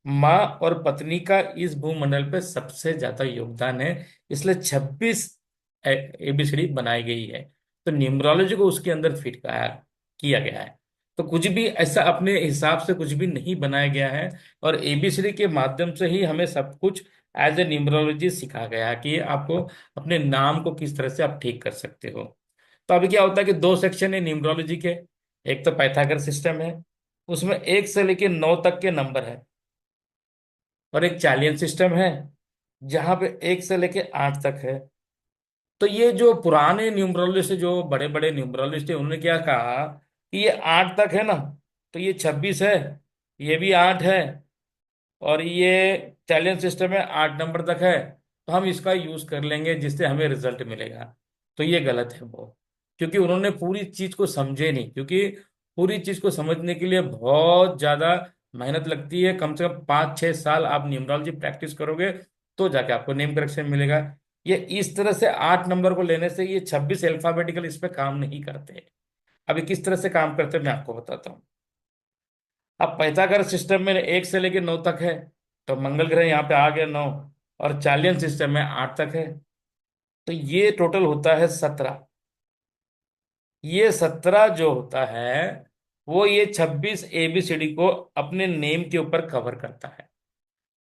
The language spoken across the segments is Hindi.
माँ और पत्नी का इस भूमंडल पे सबसे ज्यादा योगदान है, इसलिए 26 एबीसीडी बनाई गई है। तो न्यूमरोलॉजी को उसके अंदर फिट किया गया है। तो कुछ भी ऐसा अपने हिसाब से कुछ भी नहीं बनाया गया है। और एबीसीडी के माध्यम से ही हमें सब कुछ एज ए न्यूमरोलॉजी सिखा गया है कि आपको अपने नाम को किस तरह से आप ठीक कर सकते हो। तो अभी क्या होता है कि दो सेक्शन है न्यूमरोलॉजी के। एक तो पाइथागोरस सिस्टम है, उसमें 1 से लेके 9 तक के नंबर है। और एक चालियन सिस्टम है जहां पे 1 से लेके 8 तक है। तो ये जो पुराने न्यूमरोलॉजिस्ट, जो बड़े बड़े न्यूमरोलॉजिस्ट है, उन्होंने क्या कहा कि ये 8 तक है ना, तो ये 26 है, ये भी 8 है, और ये चालियन सिस्टम है 8 नंबर तक है, तो हम इसका यूज कर लेंगे जिससे हमें रिजल्ट मिलेगा। तो ये गलत है वो, क्योंकि उन्होंने पूरी चीज को समझे नहीं। क्योंकि पूरी चीज को समझने के लिए बहुत ज्यादा मेहनत लगती है, कम से कम 5-6 साल आप न्यूमरोलॉजी प्रैक्टिस करोगे तो जाके आपको नेम करेक्शन मिलेगा। ये इस तरह से 8 नंबर को लेने से ये 26 अल्फाबेटिकल इस पे काम नहीं करते। अभी किस तरह से काम करते हैं मैं आपको बताता हूँ। अब पाइथागोरस सिस्टम में 1 से लेके 9 तक है, तो मंगल ग्रह यहाँ पे आ गया 9। और चालियन सिस्टम में 8 तक है, तो ये टोटल होता है 17। ये 17 जो होता है वो ये 26 एबीसीडी को अपने नेम के ऊपर कवर करता है,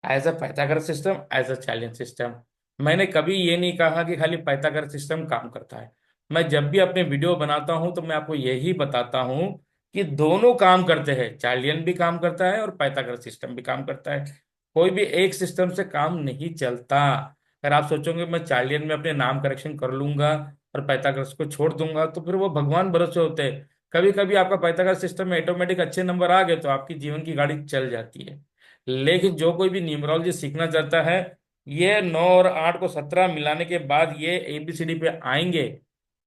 as a Pythagoras system, as a Chaldean system. मैंने कभी ये नहीं कहा कि खाली पाइथागोरस सिस्टम काम करता है। मैं जब भी अपने वीडियो बनाता हूं तो मैं आपको यही बताता हूं कि दोनों काम करते हैं, चालियन भी काम करता है और पाइथागोरस सिस्टम भी काम करता है। कोई भी एक सिस्टम से काम नहीं चलता। अगर आप सोचोगे मैं चालियन में अपने नाम करेक्शन कर लूंगा और पाइथागोरस को छोड़ दूंगा, तो फिर वो भगवान भरोसे होते हैं। कभी कभी आपका पाइथागोरस सिस्टम में ऑटोमेटिक अच्छे नंबर आ गए तो आपकी जीवन की गाड़ी चल जाती है। लेकिन जो कोई भी न्यूमरोलॉजी सीखना चाहता है, ये 9 और 8 को 17 मिलाने के बाद ये एबीसीडी पे आएंगे,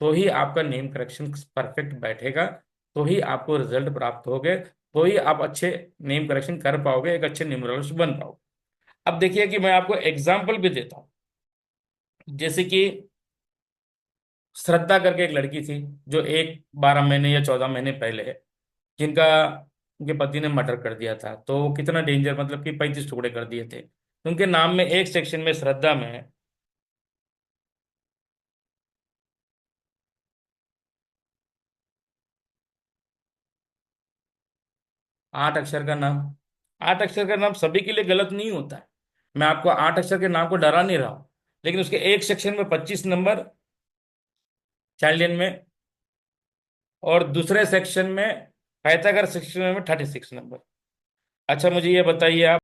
तो ही आपका नेम करेक्शन परफेक्ट बैठेगा, तो ही आपको रिजल्ट प्राप्त होगे, तो ही आप अच्छे नेम करेक्शन कर पाओगे, एक अच्छे न्यूमरोलॉजिस्ट बन पाओगे। अब देखिए कि मैं आपको एग्जाम्पल भी देता हूँ। जैसे कि श्रद्धा करके एक लड़की थी, जो एक 12 महीने या 14 महीने पहले है, जिनका उनके पति ने मर्डर कर दिया था। तो वो कितना डेंजर, मतलब कि 35 टुकड़े कर दिए थे। उनके नाम में एक सेक्शन में श्रद्धा में 8 अक्षर का नाम। 8 अक्षर का नाम सभी के लिए गलत नहीं होता है। मैं आपको 8 अक्षर के नाम को डरा नहीं रहा हूं। लेकिन उसके एक सेक्शन में 25 नंबर चाइल्ड में, और दूसरे सेक्शन में पाइथागोरस सेक्शन में 36 नंबर। अच्छा मुझे ये बताइए आप,